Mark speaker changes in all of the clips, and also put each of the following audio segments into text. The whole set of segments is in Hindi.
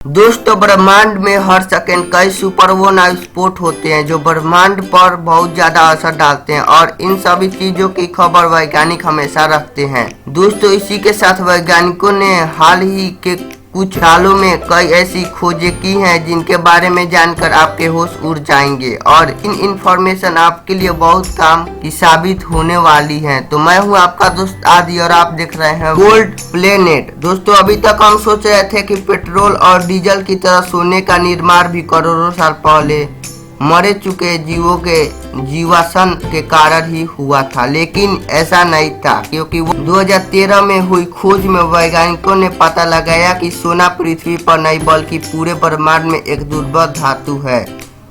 Speaker 1: दोस्तों, ब्रह्मांड में हर सेकंड कई सुपरनोवा स्फोट होते हैं जो ब्रह्मांड पर बहुत ज्यादा असर डालते हैं और इन सभी चीजों की खबर वैज्ञानिक हमेशा रखते हैं। दोस्तों, इसी के साथ वैज्ञानिकों ने हाल ही के कुछ सालों में कई ऐसी खोजें की हैं जिनके बारे में जानकर आपके होश उड़ जाएंगे और इन इंफॉर्मेशन आपके लिए बहुत काम की साबित होने वाली हैं। तो मैं हूं आपका दोस्त आदि और आप देख रहे हैं गोल्ड प्लेनेट। दोस्तों, अभी तक हम सोच रहे थे कि पेट्रोल और डीजल की तरह सोने का निर्माण भी करोड़ों साल पहले मरे चुके जीवों के जीवाश्म के कारण ही हुआ था, लेकिन ऐसा नहीं था क्योंकि 2013 में हुई खोज में वैज्ञानिकों ने पता लगाया कि सोना पृथ्वी पर नहीं बल्कि पूरे ब्रह्मांड में एक दुर्लभ धातु है।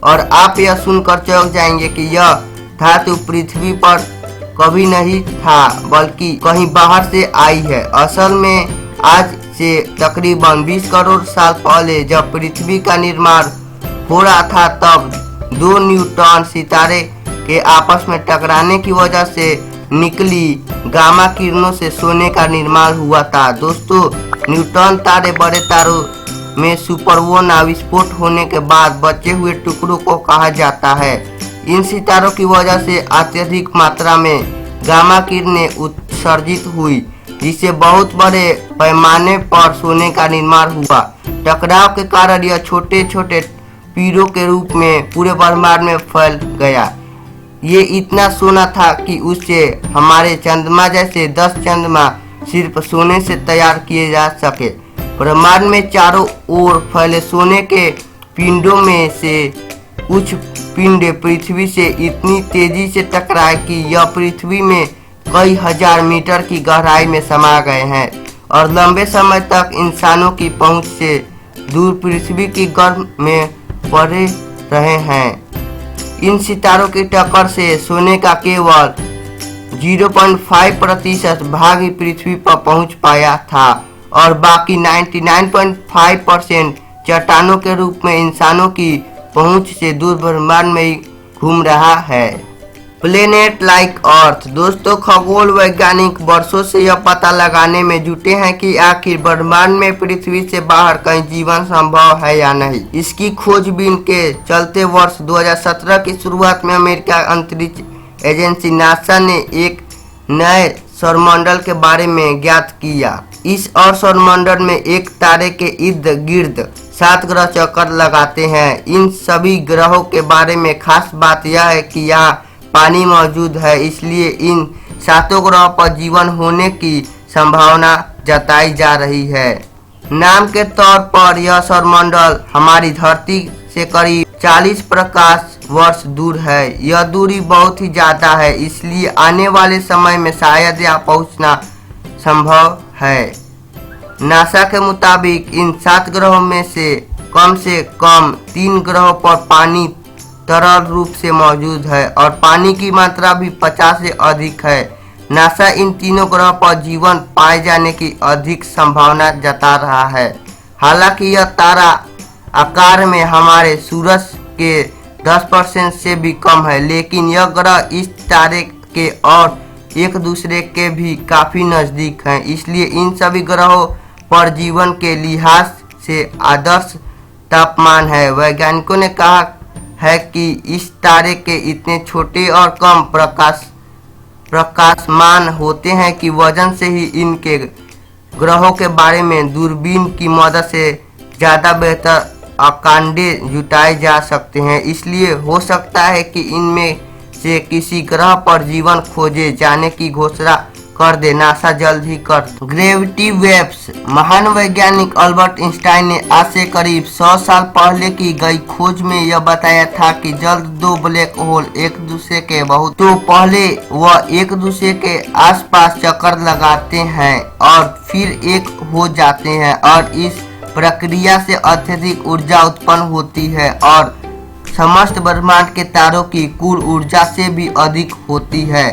Speaker 1: और आप यह सुनकर चौंक जाएंगे कि यह धातु पृथ्वी पर कभी नहीं था बल्कि कहीं बाहर से आई है। असल में आज से तकरीबन 20 करोड़ साल पहले जब पृथ्वी का निर्माण हो रहा था तब दो न्यूट्रॉन सितारे के आपस में टकराने की वजह से निकली गामा किरणों से सोने का निर्माण हुआ था। दोस्तों, न्यूट्रॉन तारे बड़े तारों में सुपरनोवा विस्फोट होने के बाद बचे हुए टुकड़ों को कहा जाता है। इन सितारों की वजह से अत्यधिक मात्रा में गामा किरणें उत्सर्जित हुई जिससे बहुत बड़े पैमाने पर सोने का निर्माण हुआ। टकराव के कारण यह छोटे छोटे पीड़ों के रूप में पूरे ब्रह्मांड में फैल गया। ये इतना सोना था कि उससे हमारे चंद्रमा जैसे 10 चंद्रमा सिर्फ सोने से तैयार किए जा सके। ब्रह्मांड में चारों ओर फैले सोने के पिंडों में से कुछ पिंड पृथ्वी से इतनी तेजी से टकराए कि यह पृथ्वी में कई हजार मीटर की गहराई में समा गए हैं और लंबे समय तक इंसानों की पहुंच से दूर पृथ्वी की गर्भ में पड़े रहे हैं। इन सितारों की टक्कर से सोने का केवल 0.5% भाग ही पृथ्वी पर पहुंच पाया था और बाकी 99.5% चट्टानों के रूप में इंसानों की पहुंच से दूर ब्रह्मांड में ही घूम रहा है। Planet like earth. दोस्तों, खगोल वैज्ञानिक वर्षों से यह पता लगाने में जुटे हैं कि आखिर ब्रह्मांड में पृथ्वी से बाहर कहीं जीवन संभव है या नहीं। इसकी खोजबीन के चलते वर्ष 2017 की शुरुआत में अमेरिका अंतरिक्ष एजेंसी नासा ने एक नए सौरमंडल के बारे में ज्ञात किया। इस और सौरमंडल में एक तारे के इर्द गिर्द 7 ग्रह चक्कर लगाते हैं। इन सभी ग्रहों के बारे में खास बात यह है कि यहाँ पानी मौजूद है, इसलिए इन 7 ग्रहों पर जीवन होने की संभावना जताई जा रही है। नाम के तौर पर यह सौरमंडल हमारी धरती से करीब 40 प्रकाश वर्ष दूर है। यह दूरी बहुत ही ज्यादा है, इसलिए आने वाले समय में शायद यहाँ पहुंचना संभव है। नासा के मुताबिक इन 7 ग्रहों में से कम 3 ग्रहों पर पानी तरल रूप से मौजूद है और पानी की मात्रा भी 50 से अधिक है। नासा इन तीनों ग्रहों पर जीवन पाए जाने की अधिक संभावना जता रहा है। हालांकि यह तारा आकार में हमारे सूरज के 10% से भी कम है, लेकिन यह ग्रह इस तारे के और एक दूसरे के भी काफी नजदीक हैं, इसलिए इन सभी ग्रहों पर जीवन के लिहाज से आदर्श तापमान है। वैज्ञानिकों ने कहा है कि इस तारे के इतने छोटे और कम प्रकाशमान होते हैं कि वजन से ही इनके ग्रहों के बारे में दूरबीन की मदद से ज़्यादा बेहतर आंकड़े जुटाए जा सकते हैं। इसलिए हो सकता है कि इनमें से किसी ग्रह पर जीवन खोजे जाने की घोषणा कर दे नासा जल्द ही कर। Gravity waves. महान वैज्ञानिक अल्बर्ट आइंस्टाइन ने आज से करीब 100 साल पहले की गई खोज में यह बताया था कि जल्द 2 ब्लैक होल एक दूसरे के बहुत तो पहले वह एक दूसरे के आसपास चक्कर लगाते हैं और फिर एक हो जाते हैं और इस प्रक्रिया से अत्यधिक ऊर्जा उत्पन्न होती है और समस्त ब्रह्मांड के तारों की कुल ऊर्जा से भी अधिक होती है।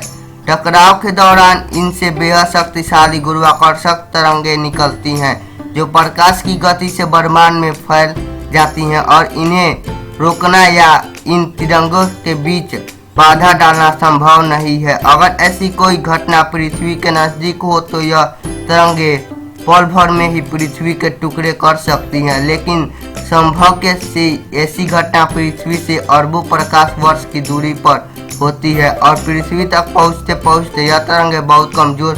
Speaker 1: टकराव के दौरान इनसे बेहद शक्तिशाली गुरुत्वाकर्षक तरंगें निकलती हैं जो प्रकाश की गति से ब्रह्मांड में फैल जाती हैं और इन्हें रोकना या इन तिरंगों के बीच बाधा डालना संभव नहीं है। अगर ऐसी कोई घटना पृथ्वी के नजदीक हो तो यह तरंगें पल भर में ही पृथ्वी के टुकड़े कर सकती हैं, लेकिन सौभाग्य से ऐसी घटना पृथ्वी से अरबों प्रकाश वर्ष की दूरी पर होती है और पृथ्वी तक पहुंचते पहुंचते यह तरंगें बहुत कमजोर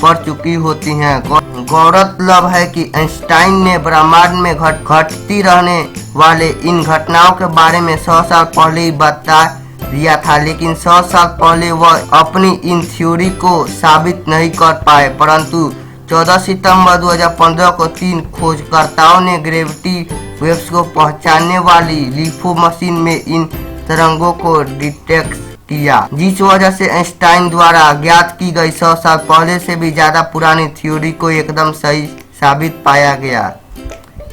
Speaker 1: पड़ चुकी होती हैं। गौरतलब है कि आइंस्टाइन ने ब्रह्मांड में घटती रहने वाले इन घटनाओं के बारे में 100 साल पहले ही बता दिया था, लेकिन 100 साल पहले वह अपनी इन थ्योरी को साबित नहीं कर पाए। परंतु 14 सितंबर 2015 को 3 खोजकर्ताओं ने ग्रेविटी वेव्स को पहचानने वाली लिफो मशीन में इन तरंगों को डिटेक्ट किया, जिस वजह से आइंस्टाइन द्वारा ज्ञात की गई 100 साल पहले से भी ज्यादा पुरानी थ्योरी को एकदम सही साबित पाया गया।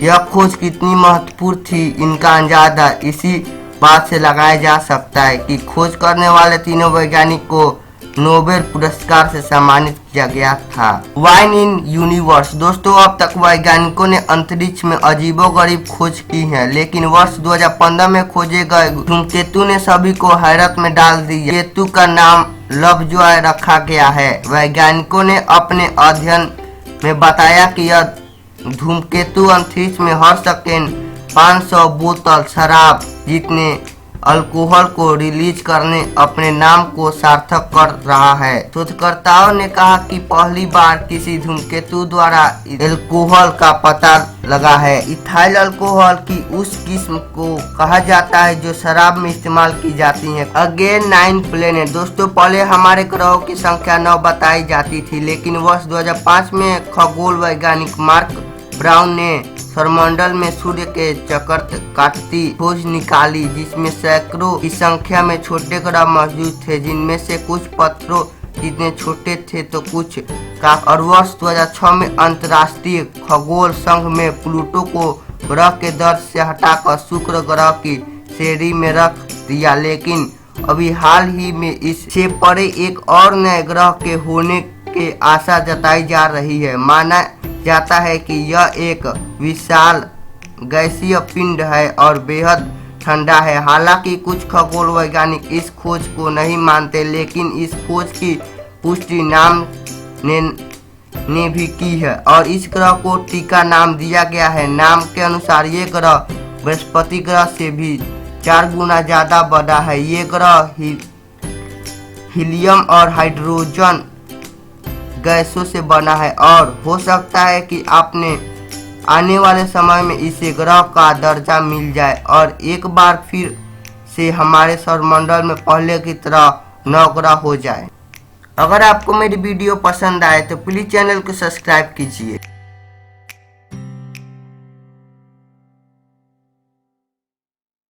Speaker 1: यह खोज कितनी महत्वपूर्ण थी, इनका अंदाजा इसी बात से लगाया जा सकता है कि खोज करने वाले तीनों वैज्ञानिक को नोबेल पुरस्कार से सम्मानित किया गया था। Wine in universe. दोस्तों, अब तक वैज्ञानिकों ने अंतरिक्ष में अजीबोगरीब खोज की है, लेकिन वर्ष 2015 में खोजे गए धूमकेतु ने सभी को हैरत में डाल दिया। केतु का नाम लवजॉय रखा गया है। वैज्ञानिकों ने अपने अध्ययन में बताया कि यह धूमकेतु अंतरिक्ष में हर सेकेंड 500 बोतल शराब जितने अल्कोहल को रिलीज करने अपने नाम को सार्थक कर रहा है। शोधकर्ताओं ने कहा कि पहली बार किसी धूमकेतु द्वारा अल्कोहल का पता लगा है। इथाइल अल्कोहल की उस किस्म को कहा जाता है जो शराब में इस्तेमाल की जाती है। Again 9 planet. दोस्तों, पहले हमारे ग्रहों की संख्या 9 बताई जाती थी, लेकिन वर्ष 2005 में खगोल वैज्ञानिक मार्क ब्राउन ने सौरमंडल में सूर्य के चक्कर काटती खोज निकाली, जिसमें सैकड़ों की संख्या में छोटे ग्रह मौजूद थे, जिनमें से कुछ पत्थरों जितने छोटे थे तो कुछ का। और वर्ष 2006 में अंतर्राष्ट्रीय खगोल संघ में प्लूटो को ग्रह के दर्ज से हटाकर शुक्र ग्रह की श्रेणी में रख दिया, लेकिन अभी हाल ही में इससे परे एक और नए ग्रह के होने की आशा जताई जा रही है। माना जाता है कि यह एक विशाल गैसीय पिंड है और बेहद ठंडा है। हालांकि कुछ खगोल वैज्ञानिक इस खोज को नहीं मानते, लेकिन इस खोज की पुष्टि नाम ने भी की है और इस ग्रह को टीका नाम दिया गया है। नाम के अनुसार ये ग्रह बृहस्पति ग्रह से भी 4 गुना ज्यादा बड़ा है। ये ग्रह हीलियम और हाइड्रोजन गैसों से बना है और हो सकता है कि आपने आने वाले समय में इसे ग्रह का दर्जा मिल जाए और एक बार फिर से हमारे सौरमंडल में पहले की तरह 9 ग्रह हो जाए। अगर आपको मेरी वीडियो पसंद आए तो प्लीज चैनल को सब्सक्राइब कीजिए।